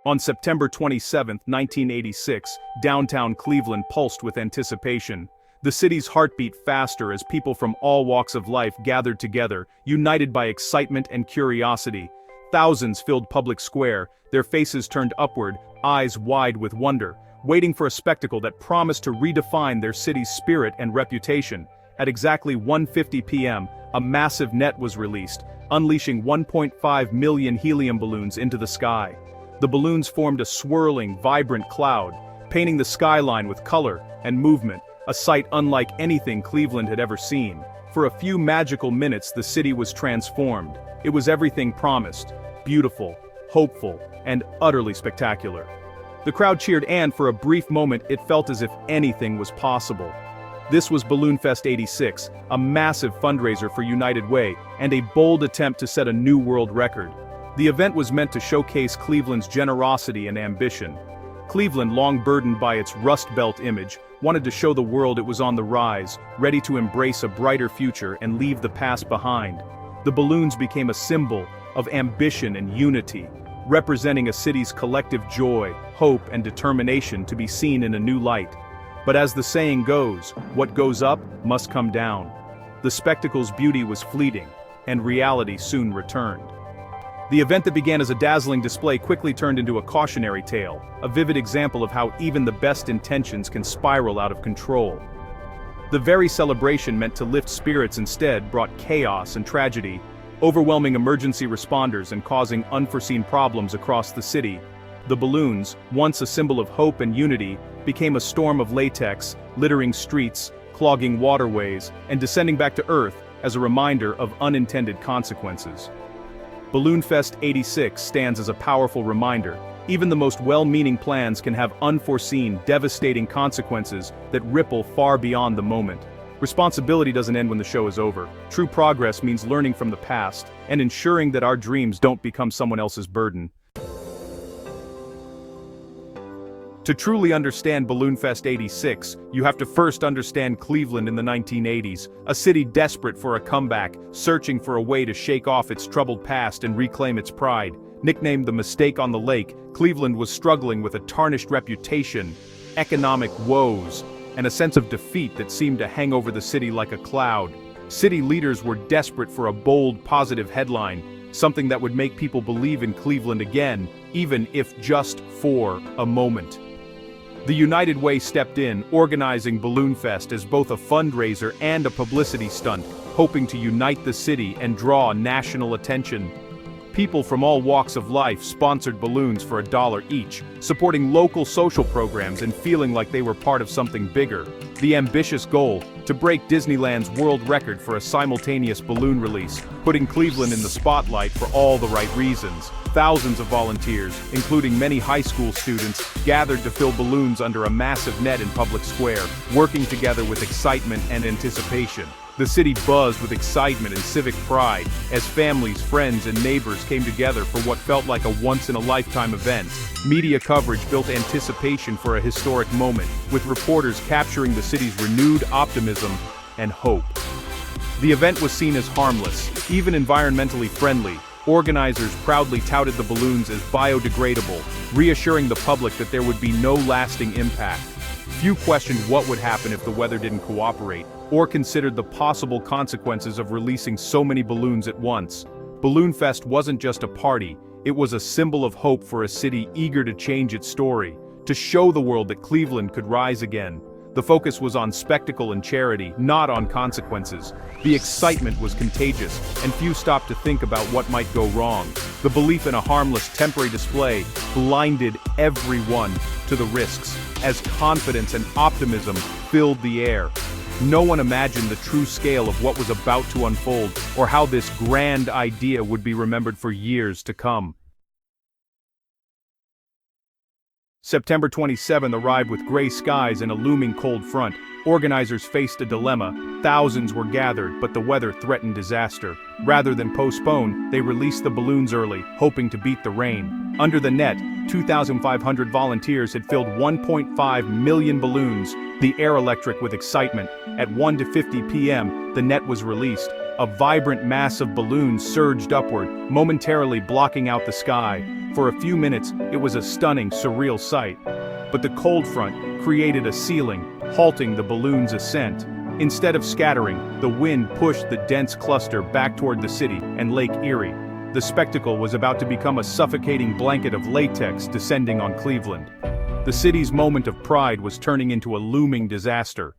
On September 27, 1986, downtown Cleveland pulsed with anticipation. The city's heart beat faster as people from all walks of life gathered together, united by excitement and curiosity. Thousands filled public square, their faces turned upward, eyes wide with wonder, waiting for a spectacle that promised to redefine their city's spirit and reputation. At exactly 1:50 p.m., a massive net was released, unleashing 1.5 million helium balloons into the sky. The balloons formed a swirling, vibrant cloud, painting the skyline with color and movement, a sight unlike anything Cleveland had ever seen. For a few magical minutes, the city was transformed. It was everything promised: beautiful, hopeful, and utterly spectacular. The crowd cheered, and for a brief moment it felt as if anything was possible. This was Balloon Fest '86, a massive fundraiser for United Way, and a bold attempt to set a new world record. The event was meant to showcase Cleveland's generosity and ambition. Cleveland, long burdened by its Rust Belt image, wanted to show the world it was on the rise, ready to embrace a brighter future and leave the past behind. The balloons became a symbol of ambition and unity, representing a city's collective joy, hope, and determination to be seen in a new light. But as the saying goes, what goes up must come down. The spectacle's beauty was fleeting, and reality soon returned. The event that began as a dazzling display quickly turned into a cautionary tale, a vivid example of how even the best intentions can spiral out of control. The very celebration meant to lift spirits instead brought chaos and tragedy, overwhelming emergency responders and causing unforeseen problems across the city. The balloons, once a symbol of hope and unity, became a storm of latex, littering streets, clogging waterways, and descending back to Earth as a reminder of unintended consequences. Balloon Fest '86 stands as a powerful reminder. Even the most well-meaning plans can have unforeseen, devastating consequences that ripple far beyond the moment. Responsibility doesn't end when the show is over. True progress means learning from the past and ensuring that our dreams don't become someone else's burden. To truly understand Balloon Fest '86, you have to first understand Cleveland in the 1980s, a city desperate for a comeback, searching for a way to shake off its troubled past and reclaim its pride. Nicknamed the Mistake on the Lake, Cleveland was struggling with a tarnished reputation, economic woes, and a sense of defeat that seemed to hang over the city like a cloud. City leaders were desperate for a bold, positive headline, something that would make people believe in Cleveland again, even if just for a moment. The United Way stepped in, organizing Balloon Fest as both a fundraiser and a publicity stunt, hoping to unite the city and draw national attention. People from all walks of life sponsored balloons for $1 each, supporting local social programs and feeling like they were part of something bigger. The ambitious goal: to break Disneyland's world record for a simultaneous balloon release, putting Cleveland in the spotlight for all the right reasons. Thousands of volunteers, including many high school students, gathered to fill balloons under a massive net in public square, working together with excitement and anticipation. The city buzzed with excitement and civic pride as families, friends, and neighbors came together for what felt like a once-in-a-lifetime event. Media coverage built anticipation for a historic moment, with reporters capturing the city's renewed optimism and hope. The event was seen as harmless, even environmentally friendly. Organizers proudly touted the balloons as biodegradable, reassuring the public that there would be no lasting impact. Few questioned what would happen if the weather didn't cooperate, or considered the possible consequences of releasing so many balloons at once. Balloon Fest wasn't just a party, it was a symbol of hope for a city eager to change its story, to show the world that Cleveland could rise again. The focus was on spectacle and charity, not on consequences. The excitement was contagious, and few stopped to think about what might go wrong. The belief in a harmless temporary display blinded everyone to the risks, as confidence and optimism filled the air. No one imagined the true scale of what was about to unfold, or how this grand idea would be remembered for years to come. September 27 arrived with gray skies and a looming cold front. Organizers faced a dilemma. Thousands were gathered, but the weather threatened disaster. Rather than postpone, they released the balloons early, hoping to beat the rain. Under the net, 2,500 volunteers had filled 1.5 million balloons, the air electric with excitement. At 1:50 p.m., the net was released. A vibrant mass of balloons surged upward, momentarily blocking out the sky. For a few minutes, it was a stunning, surreal sight. But the cold front created a ceiling, halting the balloon's ascent. Instead of scattering, the wind pushed the dense cluster back toward the city and Lake Erie. The spectacle was about to become a suffocating blanket of latex descending on Cleveland. The city's moment of pride was turning into a looming disaster.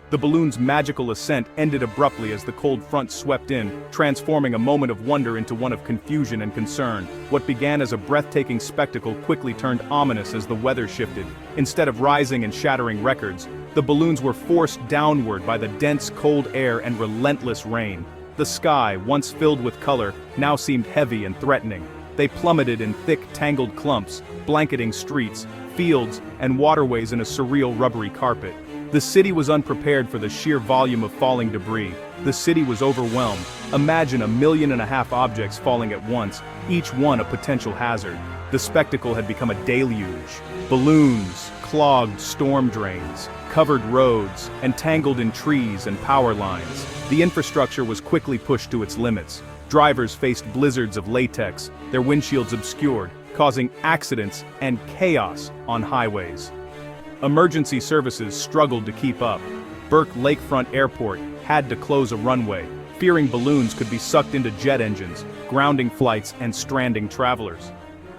The balloon's magical ascent ended abruptly as the cold front swept in, transforming a moment of wonder into one of confusion and concern. What began as a breathtaking spectacle quickly turned ominous as the weather shifted. Instead of rising and shattering records, the balloons were forced downward by the dense cold air and relentless rain. The sky, once filled with color, now seemed heavy and threatening. They plummeted in thick, tangled clumps, blanketing streets, fields, and waterways in a surreal rubbery carpet. The city was unprepared for the sheer volume of falling debris. The city was overwhelmed. Imagine 1.5 million objects falling at once, each one a potential hazard. The spectacle had become a deluge. Balloons, clogged storm drains, covered roads, and tangled in trees and power lines. The infrastructure was quickly pushed to its limits. Drivers faced blizzards of latex, their windshields obscured, causing accidents and chaos on highways. Emergency services struggled to keep up. Burke Lakefront Airport had to close a runway, fearing balloons could be sucked into jet engines, grounding flights and stranding travelers.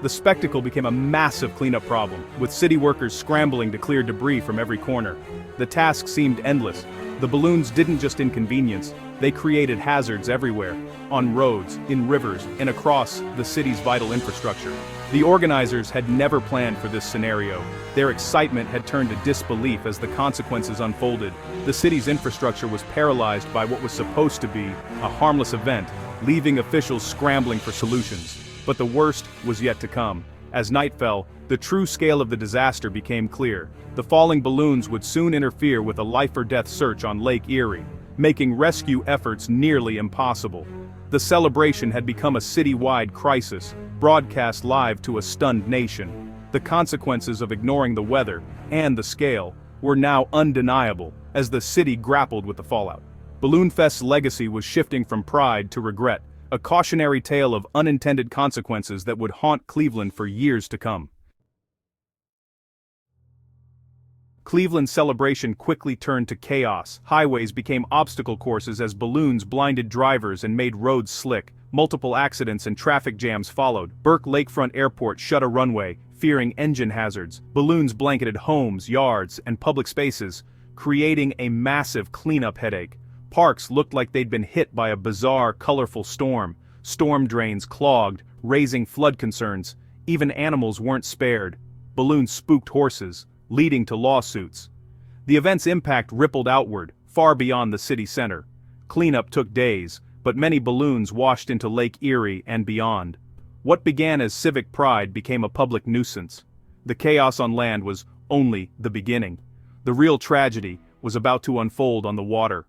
The spectacle became a massive cleanup problem, with city workers scrambling to clear debris from every corner. The task seemed endless. The balloons didn't just inconvenience, they created hazards everywhere, on roads, in rivers, and across the city's vital infrastructure. The organizers had never planned for this scenario. Their excitement had turned to disbelief as the consequences unfolded. The city's infrastructure was paralyzed by what was supposed to be a harmless event, leaving officials scrambling for solutions. But the worst was yet to come. As night fell, the true scale of the disaster became clear. The falling balloons would soon interfere with a life-or-death search on Lake Erie, making rescue efforts nearly impossible. The celebration had become a city-wide crisis, broadcast live to a stunned nation. The consequences of ignoring the weather, and the scale, were now undeniable, as the city grappled with the fallout. Balloon Fest's legacy was shifting from pride to regret, a cautionary tale of unintended consequences that would haunt Cleveland for years to come. Cleveland's celebration quickly turned to chaos. Highways became obstacle courses as balloons blinded drivers and made roads slick. Multiple accidents and traffic jams followed. Burke Lakefront Airport shut a runway, fearing engine hazards. Balloons blanketed homes, yards, and public spaces, creating a massive cleanup headache. Parks looked like they'd been hit by a bizarre, colorful storm. Storm drains clogged, raising flood concerns. Even animals weren't spared. Balloons spooked horses, leading to lawsuits. The event's impact rippled outward, far beyond the city center. Cleanup took days, but many balloons washed into Lake Erie and beyond. What began as civic pride became a public nuisance. The chaos on land was only the beginning. The real tragedy was about to unfold on the water.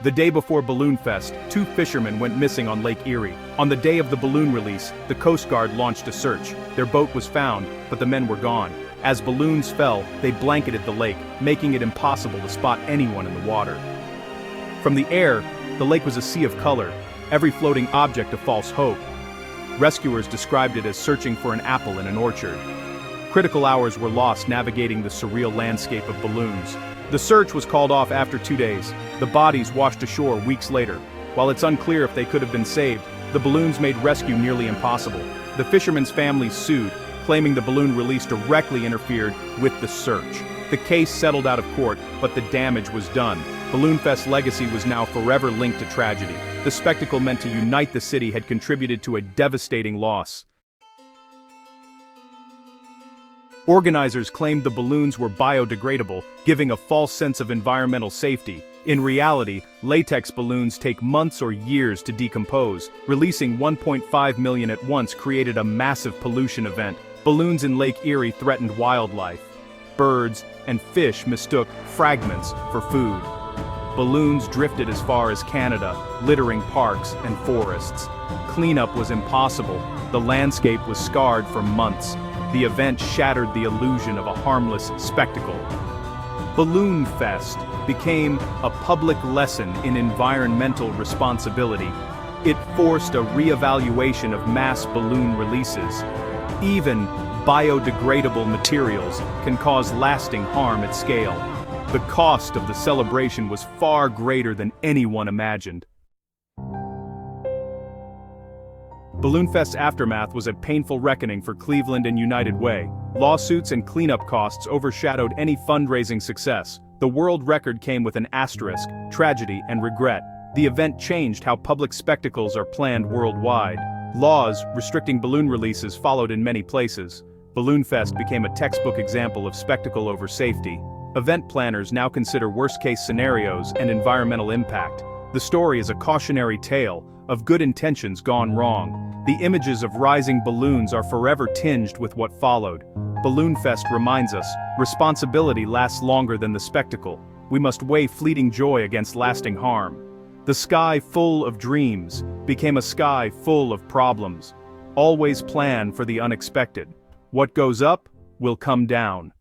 The day before Balloon Fest, 2 fishermen went missing on Lake Erie. On the day of the balloon release, the Coast Guard launched a search. Their boat was found, but the men were gone. As balloons fell, they blanketed the lake, making it impossible to spot anyone in the water. From the air, the lake was a sea of color, every floating object a false hope. Rescuers described it as searching for an apple in an orchard. Critical hours were lost navigating the surreal landscape of balloons. The search was called off after 2 days. The bodies washed ashore weeks later. While it's unclear if they could have been saved, the balloons made rescue nearly impossible. The fishermen's families sued, claiming the balloon release directly interfered with the search. The case settled out of court, but the damage was done. Balloon Fest's legacy was now forever linked to tragedy. The spectacle meant to unite the city had contributed to a devastating loss. Organizers claimed the balloons were biodegradable, giving a false sense of environmental safety. In reality, latex balloons take months or years to decompose. Releasing 1.5 million at once created a massive pollution event. Balloons in Lake Erie threatened wildlife. Birds and fish mistook fragments for food. Balloons drifted as far as Canada, littering parks and forests. Cleanup was impossible. The landscape was scarred for months. The event shattered the illusion of a harmless spectacle. Balloon Fest, became a public lesson in environmental responsibility. It forced a re-evaluation of mass balloon releases. Even biodegradable materials can cause lasting harm at scale. The cost of the celebration was far greater than anyone imagined. Balloon Fest's aftermath was a painful reckoning for Cleveland and United Way. Lawsuits and cleanup costs overshadowed any fundraising success. The world record came with an asterisk, tragedy and regret. The event changed how public spectacles are planned worldwide. Laws restricting balloon releases followed in many places. Balloon Fest became a textbook example of spectacle over safety. Event planners now consider worst-case scenarios and environmental impact. The story is a cautionary tale of good intentions gone wrong. The images of rising balloons are forever tinged with what followed. Balloon Fest reminds us, responsibility lasts longer than the spectacle. We must weigh fleeting joy against lasting harm. The sky full of dreams became a sky full of problems. Always plan for the unexpected. What goes up will come down.